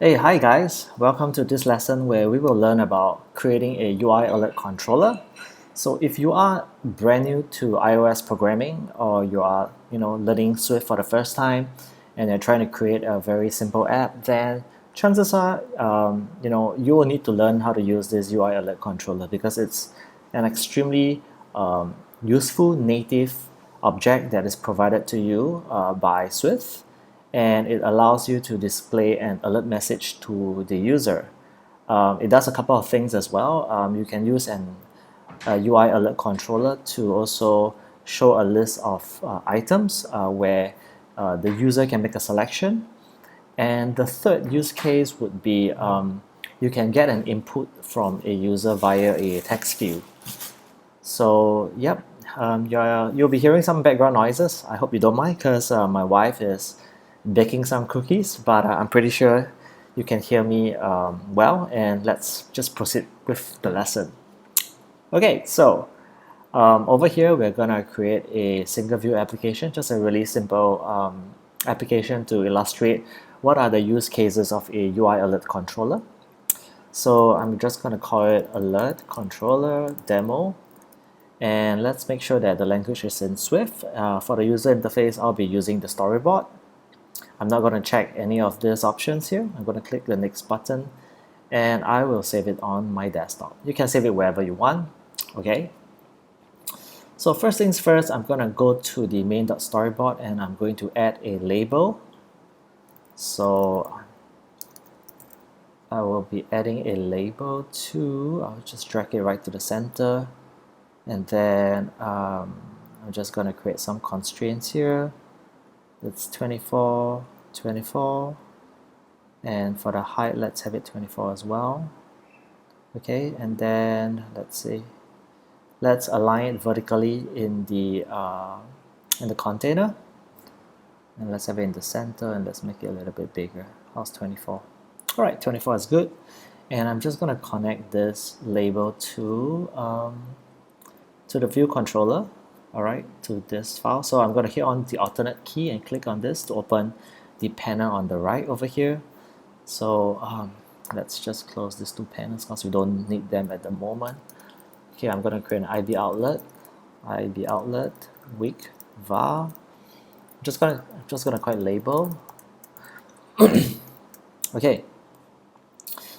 Hey, hi guys! Welcome to this lesson where we will learn about creating a UI alert controller. So if you are brand new to iOS programming or you are learning Swift for the first time and you're trying to create a very simple app, then chances are you will need to learn how to use this UI alert controller because it's an extremely useful native object that is provided to you by Swift, and it allows you to display an alert message to the user. It does a couple of things as well. You can use a UI alert controller to also show a list of items where the user can make a selection. And the third use case would be you can get an input from a user via a text field. So, yep, you'll be hearing some background noises. I hope you don't mind because my wife is baking some cookies, but I'm pretty sure you can hear me well, and let's just proceed with the lesson. Okay, so over here we're gonna create a single view application, just a really simple application to illustrate what are the use cases of a UI alert controller. So I'm just gonna call it alert controller demo, and let's make sure that the language is in Swift. For the user interface, I'll be using the storyboard. I'm not going to check any of these options here. I'm going to click the next button and I will save it on my desktop. You can save it wherever you want. Okay. So first things first, I'm going to go to the main.storyboard and I'm going to add a label. So I will be adding a label to, I'll just drag it right to the center, and then I'm just going to create some constraints here. It's 24, 24, and for the height, let's have it 24 as well. Okay, and then let's see, let's align it vertically in the container, and let's have it in the center, and let's make it a little bit bigger. How's 24? All right, 24 is good, and I'm just going to connect this label to the view controller. Alright, to this file. So I'm going to hit on the alternate key and click on this to open the panel on the right over here. So let's just close these two panels because we don't need them at the moment. Okay, I'm going to create an IB outlet weak var. I'm just gonna create label. Okay,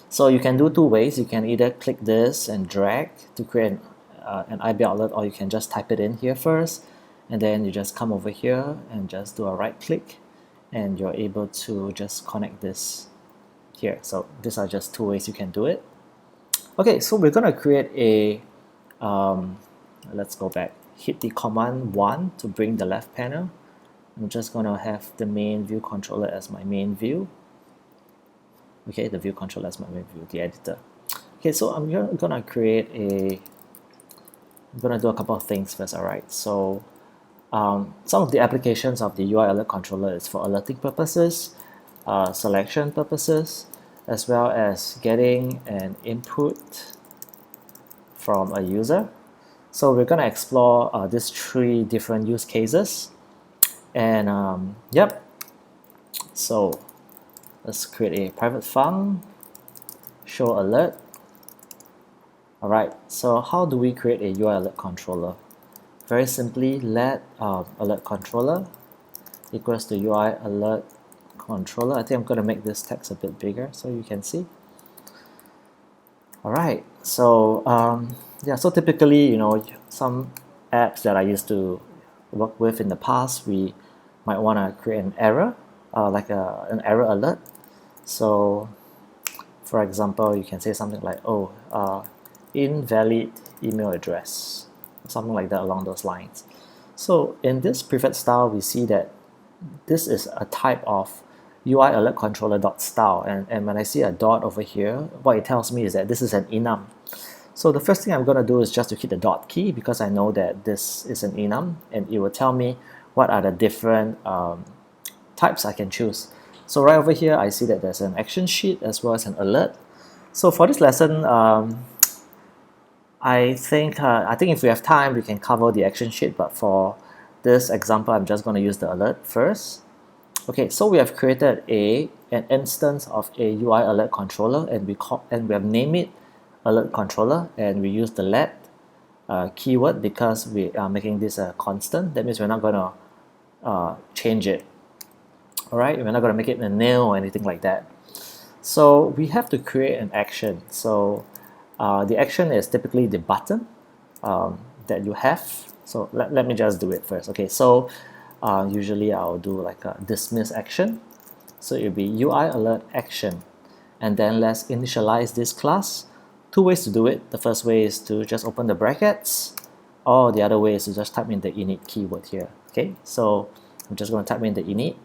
so you can do two ways. You can either click this and drag to create an IB outlet, or you can just type it in here first, and then you just come over here and just do a right click and you're able to just connect this here. So these are just two ways you can do it. Okay, so we're gonna create a let's go back, hit the command 1 to bring the left panel. I'm just gonna have the main view controller as my main view. Okay, the view controller as my main view, the editor. Okay, so I'm gonna create I'm going to do a couple of things first, alright? So some of the applications of the UI alert controller is for alerting purposes, selection purposes, as well as getting an input from a user. So we're going to explore these three different use cases. And yep, so let's create a private func, show alert. Alright, so how do we create a UI alert controller? Very simply, let alert controller equals to UI alert controller. I think I'm going to make this text a bit bigger so you can see. Alright, so yeah, so typically, some apps that I used to work with in the past, we might want to create an error, like an error alert. So for example, you can say something like, invalid email address, something like that along those lines. So in this preferred style, we see that this is a type of UI alert controller.style, and when I see a dot over here, what it tells me is that this is an enum. So the first thing I'm going to do is just to hit the dot key because I know that this is an enum, and it will tell me what are the different types I can choose. So right over here, I see that there's an action sheet as well as an alert. So for this lesson, I think if we have time, we can cover the action sheet, but for this example, I'm just going to use the alert first. Okay, so we have created an instance of a UI alert controller, and we have named it alert controller, and we use the let keyword because we are making this a constant. That means we're not going to change it. All right, we're not going to make it a nil or anything like that. So we have to create an action. So the action is typically the button that you have. So let me just do it first. Okay, so usually I'll do like a dismiss action. So it'll be UI alert action. And then let's initialize this class. Two ways to do it. The first way is to just open the brackets, or the other way is to just type in the init keyword here. Okay, so I'm just going to type in the init.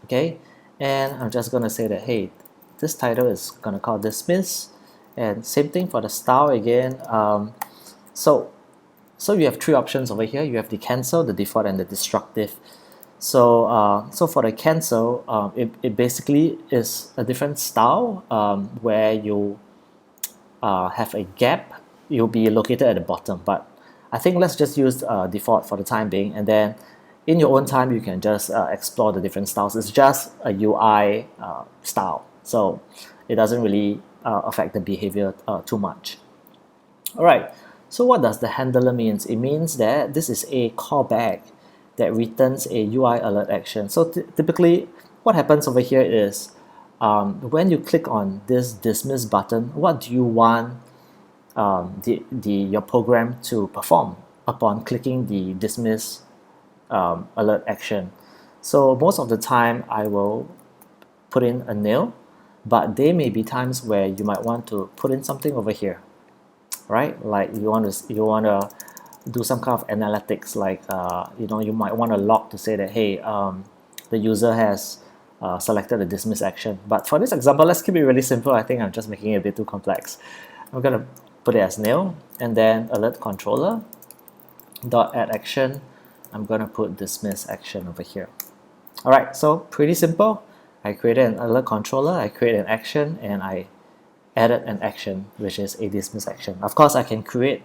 Okay, and I'm just going to say that, hey, this title is going to call dismiss, and same thing for the style again. So you have three options over here. You have the cancel, the default, and the destructive. So for the cancel, it basically is a different style where you have a gap. You'll be located at the bottom, but I think let's just use default for the time being, and then in your own time you can just explore the different styles. It's just a UI style, so it doesn't really affect the behavior too much. Alright, so what does the handler means? It means that this is a callback that returns a UI alert action. So typically what happens over here is when you click on this dismiss button, what do you want your program to perform upon clicking the dismiss alert action? So most of the time I will put in a nil, but there may be times where you might want to put in something over here, right? Like you want to do some kind of analytics, like you might want to log to say that, hey, the user has selected the dismiss action. But for this example, let's keep it really simple. I think I'm just making it a bit too complex. I'm going to put it as nil, and then alert controller dot add action. I'm going to put dismiss action over here. All right, so pretty simple. I created an alert controller, I created an action, and I added an action, which is a dismiss action. Of course, I can create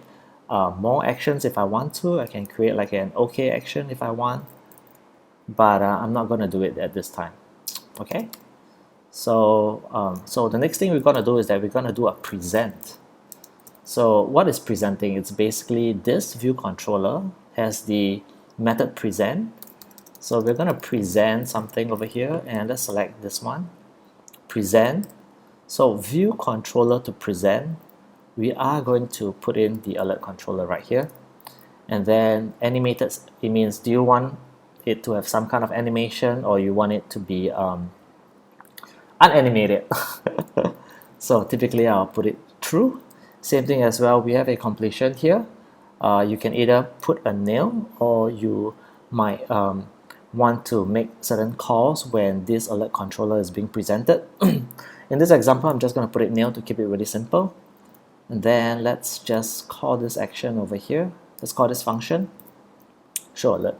more actions if I want to. I can create like an OK action if I want, but I'm not going to do it at this time. Okay, so so the next thing we're going to do is that we're going to do a present. So what is presenting? It's basically this view controller has the method present. So we're going to present something over here, and let's select this one, present. So view controller to present, we are going to put in the alert controller right here. And then animated, it means, do you want it to have some kind of animation, or you want it to be unanimated? So typically I'll put it true. Same thing as well, we have a completion here. You can either put a nil, or you might want to make certain calls when this alert controller is being presented. In this example, I'm just going to put it nil to keep it really simple. And then let's just call this action over here. Let's call this function show alert.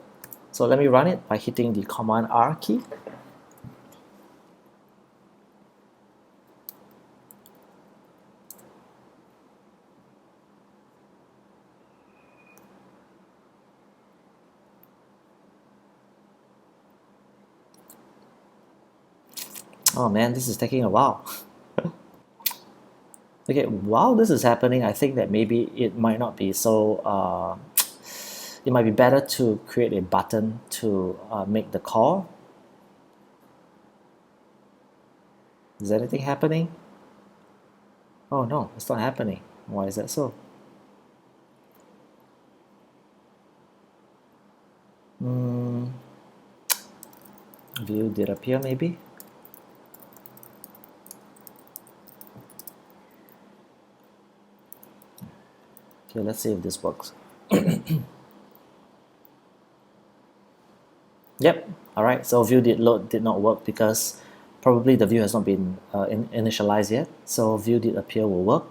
So let me run it by hitting the Command R key. Oh man, this is taking a while. Okay, while this is happening, I think that maybe it might not be so, it might be better to create a button to make the call. Is anything happening? Oh no, it's not happening. Why is that so? View did appear maybe? Okay, let's see if this works. Yep, alright, so view did not work because probably the view has not been initialized yet. So view did appear will work.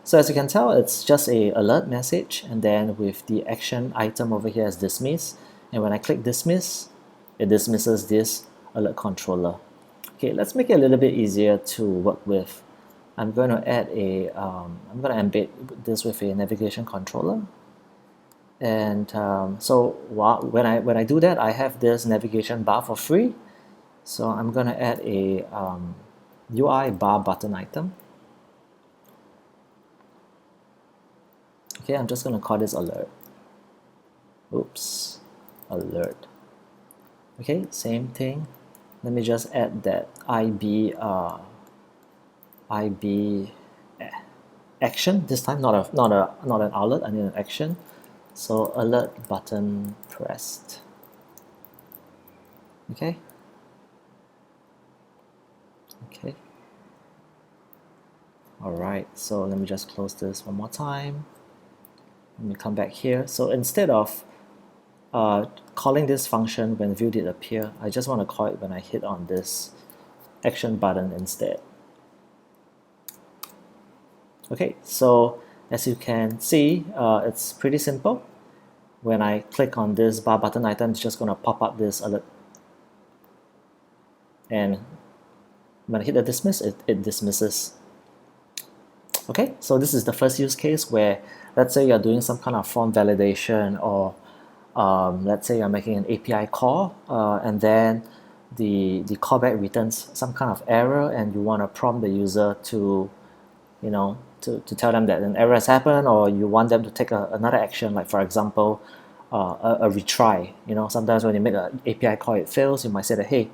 So as you can tell, it's just a alert message, and then with the action item over here as dismiss, and when I click dismiss, it dismisses this alert controller. Okay, let's make it a little bit easier to work with. I'm going to add a, I'm going to embed this with a navigation controller. And so when I do that, I have this navigation bar for free. So I'm going to add a UI bar button item. Okay, I'm just going to call this alert. Oops, alert. Okay, same thing. Let me just add that IB action this time, not an alert. I need an action. So alert button pressed. Okay. Okay. All right. So let me just close this one more time. Let me come back here. So instead of calling this function when view did appear, I just want to call it when I hit on this action button instead. Okay, so as you can see, it's pretty simple. When I click on this bar button item, it's just going to pop up this alert. And when I hit the dismiss, it dismisses. Okay, so this is the first use case where, let's say you're doing some kind of form validation, or let's say you're making an API call, and then the callback returns some kind of error, and you want to prompt the user to, to tell them that an error has happened, or you want them to take another action, like for example, a retry. Sometimes when you make an API call, it fails. You might say that, hey,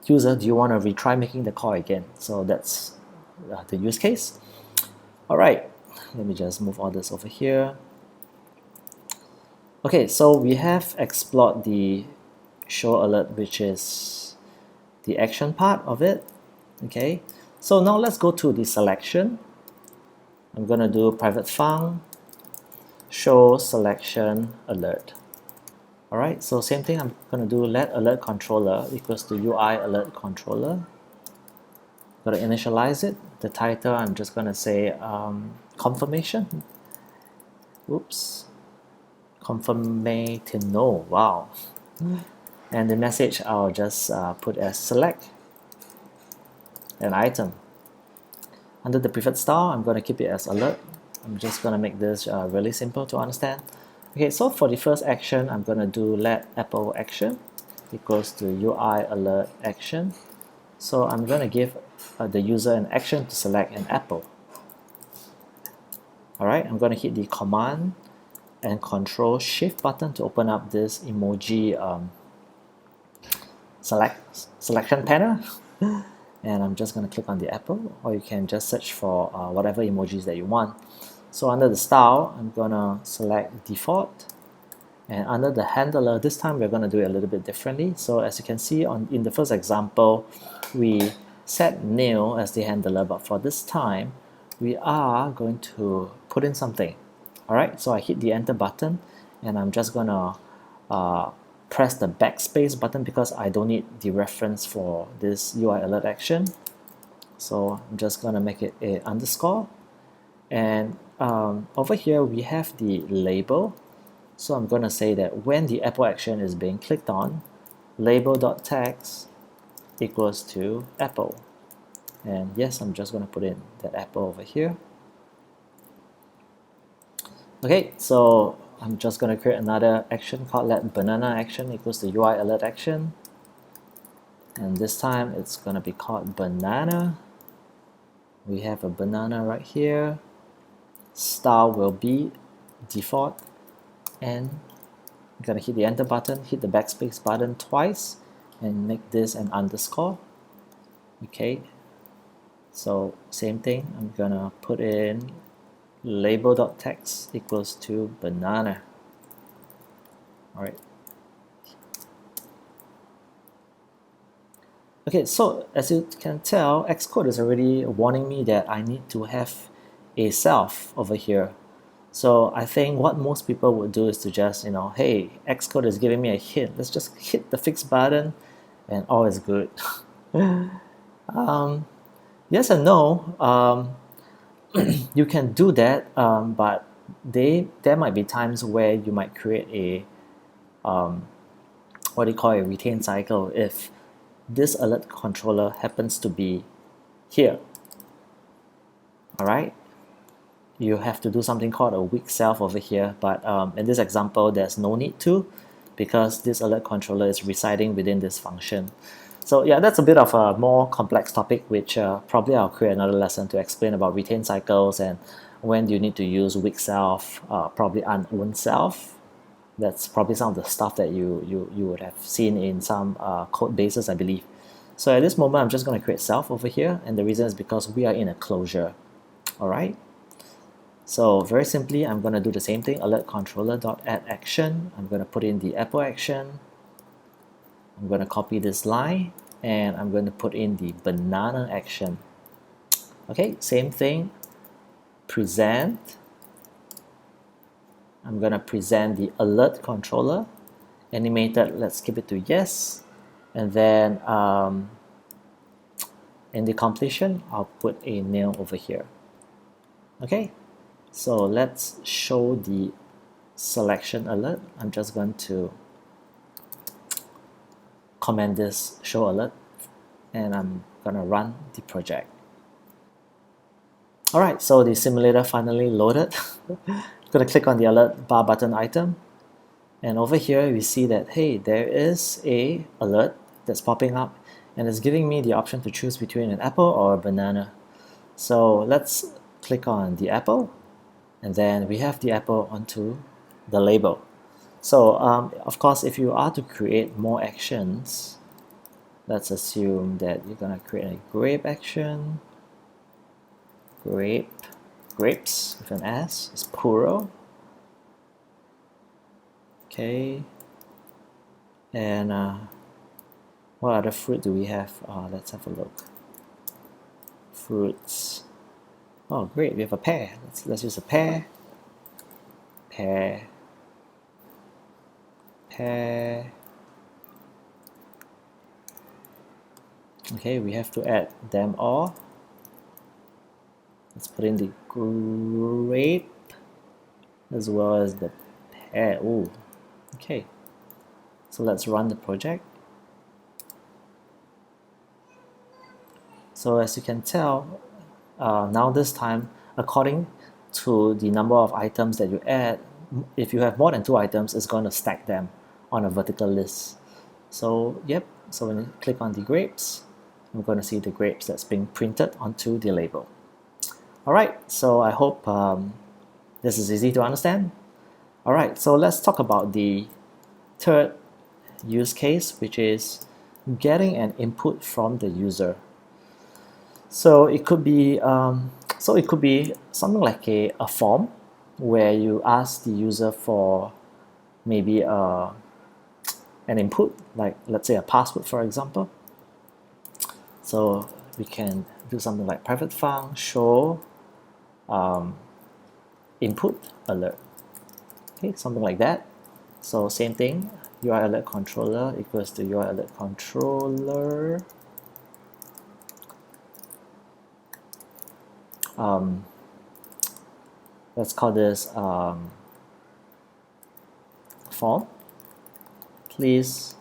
user, do you want to retry making the call again? So that's the use case. All right, let me just move all this over here. Okay, so we have explored the show alert, which is the action part of it. Okay, so now let's go to the selection. I'm going to do private func show selection alert. All right, so same thing. I'm going to do let alert controller equals to UI alert controller. I'm going to initialize it. The title, I'm just going to say confirmation. Oops. Confirmation, no, wow. And the message I'll just put as select an item. Under the preferred style, I'm going to keep it as alert. I'm just going to make this really simple to understand. Okay, so for the first action, I'm going to do let Apple action equals to UI alert action. So I'm going to give the user an action to select an apple. All right, I'm going to hit the Command and Control Shift button to open up this emoji selection panel. And I'm just going to click on the apple, or you can just search for whatever emojis that you want. So under the style, I'm going to select default. And under the handler, this time we're going to do it a little bit differently. So as you can see in the first example, we set nil as the handler, but for this time, we are going to put in something. All right, so I hit the enter button, and I'm just going to press the backspace button because I don't need the reference for this UI alert action. So I'm just going to make it a underscore. And over here, we have the label. So I'm going to say that when the Apple action is being clicked on, label.text equals to Apple. And yes, I'm just going to put in that Apple over here. Okay, so I'm just going to create another action called let banana action equals to UI alert action. And this time it's going to be called banana. We have a banana right here. Style will be default. And I'm going to hit the enter button, hit the backspace button twice, and make this an underscore. Okay, so same thing, I'm going to put in label.text equals to banana. All right. Okay, so as you can tell, Xcode is already warning me that I need to have a self over here. So I think what most people would do is to just, hey, Xcode is giving me a hint. Let's just hit the fix button and all is good. Yes and no. You can do that, but there might be times where you might create a what do you call a retain cycle if this alert controller happens to be here. All right. You have to do something called a weak self over here, but in this example, there's no need to. because this alert controller is residing within this function. So yeah, that's a bit of a more complex topic, which probably I'll create another lesson to explain about retain cycles and when do you need to use weak self, probably unowned self. That's probably some of the stuff that you would have seen in some code bases, I believe. So at this moment, I'm just going to create self over here, and the reason is because we are in a closure. All right. So very simply, I'm going to do the same thing, AlertController.addAction. I'm going to put in the Apple action. I'm going to copy this line, and I'm going to put in the banana action. Okay, same thing, present. I'm going to present the alert controller, animated, let's keep it to yes. And then in the completion, I'll put a nil over here. Okay, so let's show the selection alert. I'm just going to comment this show alert, and I'm gonna run the project. Alright, so the simulator finally loaded. I'm gonna click on the alert bar button item, and over here we see that, hey, there is a alert that's popping up, and it's giving me the option to choose between an apple or a banana. So let's click on the apple, and then we have the apple onto the label. So of course, if you are to create more actions, let's assume that you're gonna create a grape action. Grapes with an S is plural. Okay, and what other fruit do we have? Let's have a look. Fruits. Oh, great! We have a pear. Let's use a pear. Pear. Okay, we have to add them all. Let's put in the grape as well as the pear. Ooh, okay. So let's run the project. So as you can tell, now this time, according to the number of items that you add, if you have more than 2 items, it's going to stack them on a vertical list. So yep, so when you click on the grapes, I'm going to see the grapes that's being printed onto the label. Alright, so I hope this is easy to understand. Alright, so let's talk about the third use case, which is getting an input from the user. So it could be something like a form where you ask the user for maybe an input, like let's say a password, for example. So we can do something like private func show input alert. Okay, something like that. So same thing, UIAlertController equals to UIAlertController. Let's call this form. Please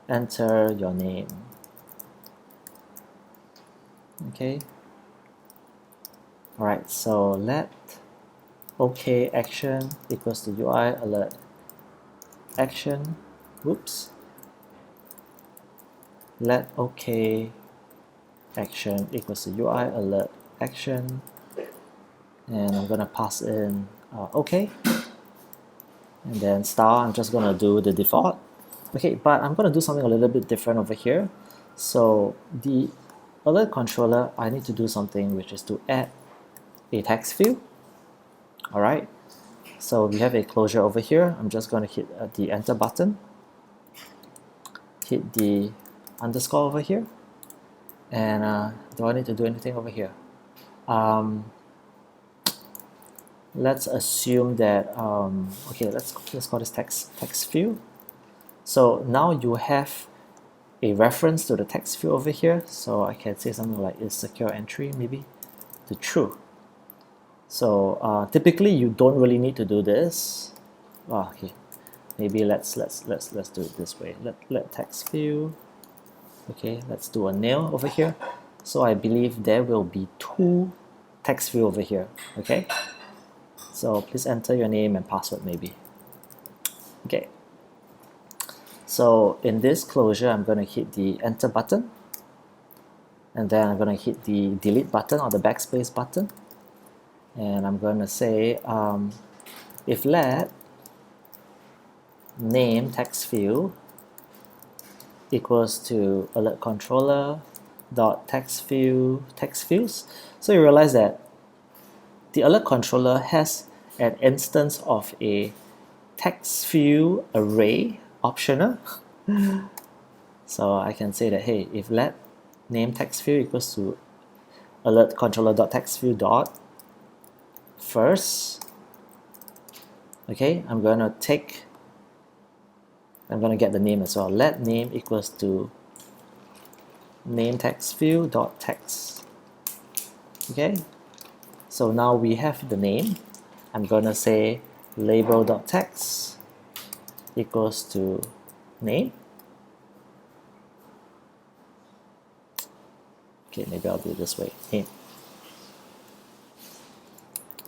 enter your name. Okay. Alright, so let OK action equals to UI alert action. Whoops. Let OK action equals to UI alert action, and I'm gonna pass in OK, and then star. I'm just gonna do the default. Okay, but I'm gonna do something a little bit different over here. So the alert controller, I need to do something, which is to add a text field. All right, so we have a closure over here. I'm just going to hit the enter button, hit the underscore over here, and do I need to do anything over here? Let's assume that okay, let's call this text field. So now you have a reference to the text field over here. So I can say something like is secure entry maybe to true. So typically you don't really need to do this. Okay, maybe let's do it this way. Let text field. Okay, let's do a nil over here. So I believe there will be 2 text field over here. Okay, so please enter your name and password maybe. Okay, So in this closure, I'm going to hit the enter button, and then I'm going to hit the delete button or the backspace button, and I'm going to say if let name text field equals to alert controller dot text fields. So you realize that the alert controller has an instance of a text field array optional. So I can say that, hey, if let name text field equals to alert controller dot text field dot first, okay, I'm gonna get the name as well. Let name equals to name text field dot text. Okay, so now we have the name. I'm gonna say label dot text equals to name. Okay, maybe I'll do it this way. Name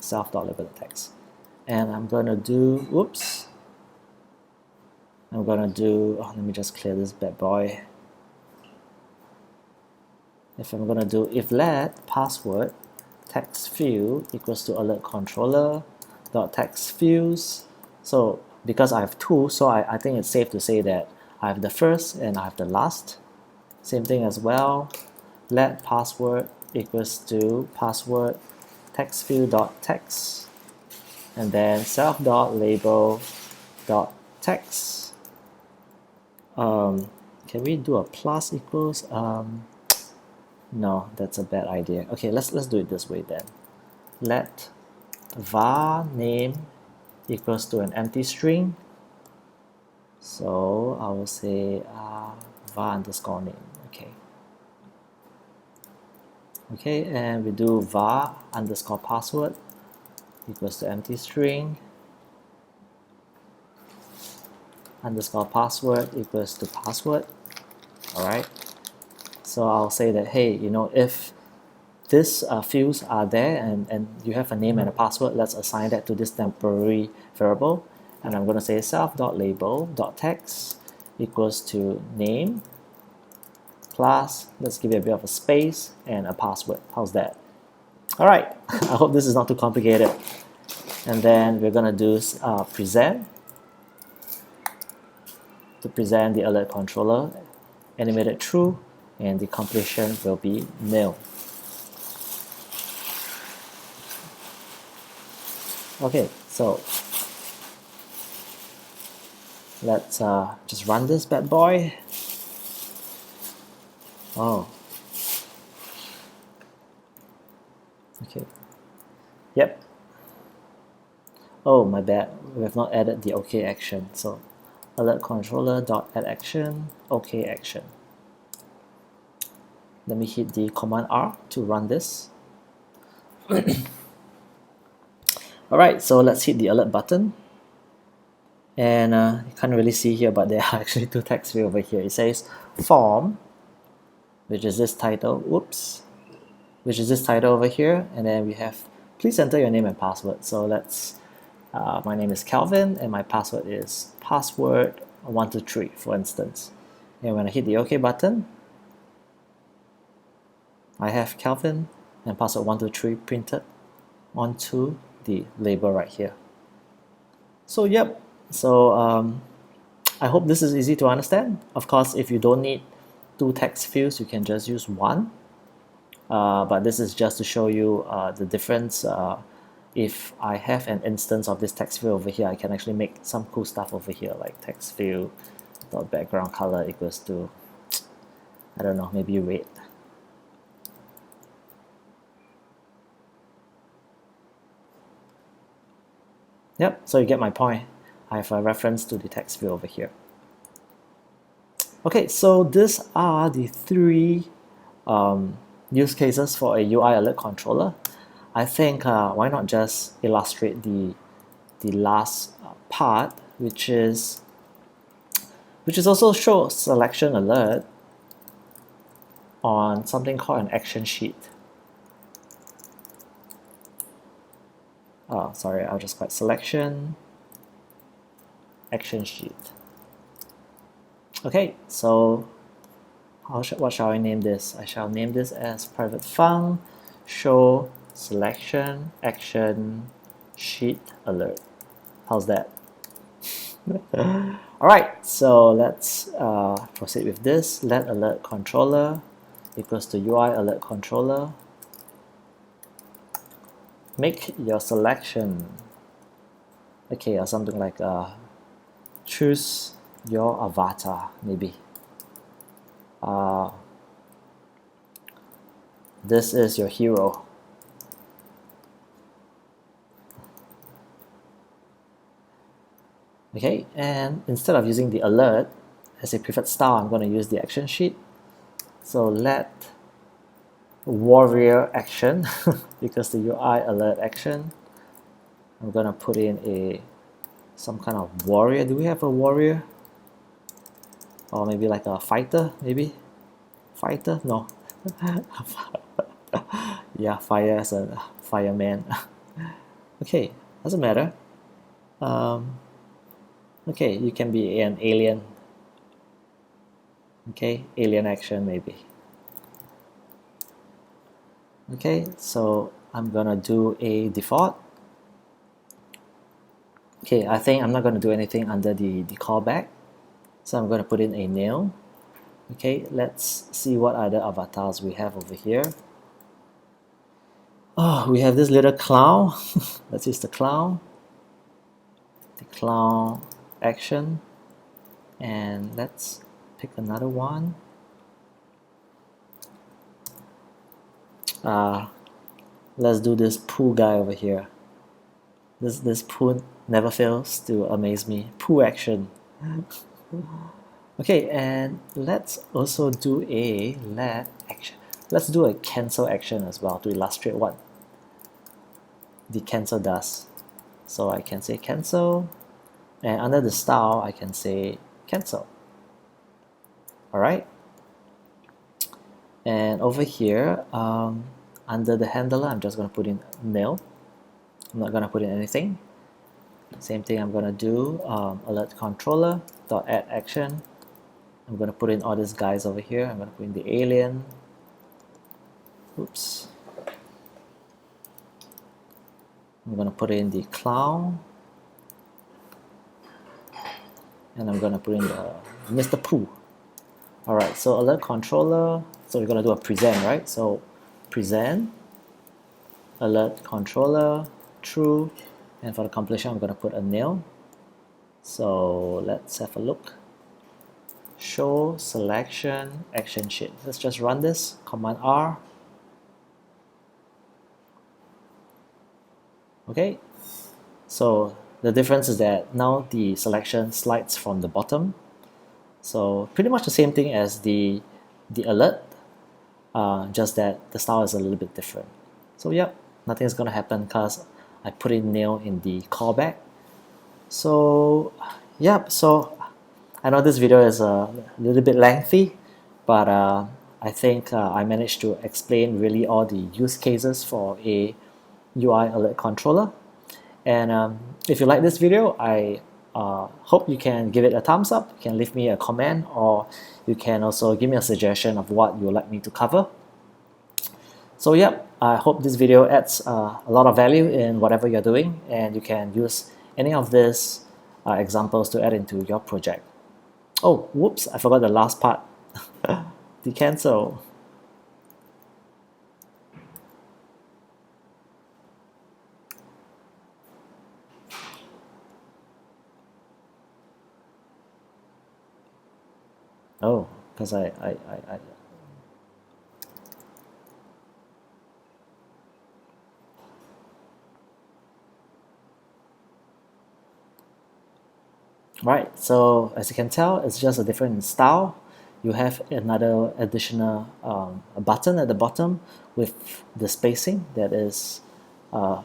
self.label dot text, and I'm gonna do let me just clear this bad boy. If I'm gonna do if let password text field equals to alert controller dot text fields. So because I have two, so I think it's safe to say that I have the first and I have the last. Same thing as well. Let password equals to password text field dot text, and then self dot label dot text. Can we do a plus equals? No, that's a bad idea. Okay, let's do it this way then. Let var name equals to an empty string. So I will say var underscore name. Okay, and we do var underscore password equals to empty string underscore password equals to password. All right. So I'll say that, hey, if these fields are there and you have a name and a password, let's assign that to this temporary variable. And I'm going to say self.label.text equals to name plus, let's give it a bit of a space and a password. How's that? All right, I hope this is not too complicated. And then we're going to do present to present the alert controller, animated true, and the completion will be nil. Okay, so let's just run this bad boy. Oh, okay. Yep. Oh, my bad. We have not added the OK action. So alert controller dot add action, OK action. Let me hit the Command R to run this. Alright, so let's hit the alert button. And you can't really see here, but there are actually two text fields over here. It says form, which is this title, which is this title over here. And then we have, please enter your name and password. So let's, my name is Calvin and my password is password123, for instance. And when I hit the OK button, I have Calvin and password123 printed onto the label right here. So yep, so I hope this is easy to understand. Of course, if you don't need two text fields, you can just use one. But this is just to show you the difference. If I have an instance of this text field over here, I can actually make some cool stuff over here, like text field dot background color equals to, I don't know, maybe red. Yep, so you get my point. I have a reference to the text field over here. Okay, so these are the three use cases for a UI alert controller. I think why not just illustrate the last part, which is also show selection alert on something called an action sheet. Oh, sorry, I'll just click selection, action sheet. Okay, so what shall I name this? I shall name this as private func show selection action sheet alert. How's that? Alright, so let's proceed with this. Let alert controller equals to UI alert controller. Make your selection. Okay, or something like choose your avatar, maybe. This is your hero. Okay, and instead of using the alert as a preferred style, I'm going to use the action sheet. So let warrior action because the UI alert action. I'm going to put in some kind of warrior. Do we have a warrior? Or maybe like a fighter, maybe? Fighter? No. Yeah, fire as a fireman. Okay, doesn't matter. Okay, you can be an alien. Okay, alien action maybe. Okay, so I'm gonna do a default. Okay, I think I'm not gonna do anything under the callback. So I'm gonna put in a nil. Okay, let's see what other avatars we have over here. Oh, we have this little clown. Let's use the clown. The clown action. And let's pick another one. Let's do this poo guy over here. This poo never fails to amaze me. Poo action. Okay, and let's also do a let action. Let's do a cancel action as well to illustrate what the cancel does. So I can say cancel, and under the style I can say cancel. Alright, and over here under the handler I'm just going to put in nil. I'm not going to put in anything. Same thing I'm going to do alert controller dot add action. I'm going to put in all these guys over here. I'm going to put in the alien. Oops. I'm going to put in the clown. And I'm going to put in the Mr. Pooh. Alright, so alert controller. So we're going to do a present, right? So present alert controller true. And for the completion, I'm going to put a nil. So let's have a look. Show selection action sheet. Let's just run this. Command R. Okay. So the difference is that now the selection slides from the bottom. So pretty much the same thing as the alert, just that the style is a little bit different. So yep, nothing's gonna happen because I put in nil in the callback. So yep, so I know this video is a little bit lengthy, but I think I managed to explain really all the use cases for a UI alert controller. And if you like this video, I hope you can give it a thumbs up. You can leave me a comment, or you can also give me a suggestion of what you would like me to cover. So yep, I hope this video adds a lot of value in whatever you're doing, and you can use any of these examples to add into your project. Oh, whoops, I forgot the last part. The cancel. Oh, because I Right, so as you can tell, it's just a different style. You have another additional button at the bottom with the spacing that is a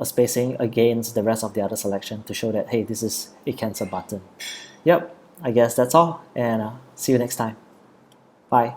spacing against the rest of the other selection to show that, hey, this is a cancel button. Yep, I guess that's all, and see you next time. Bye.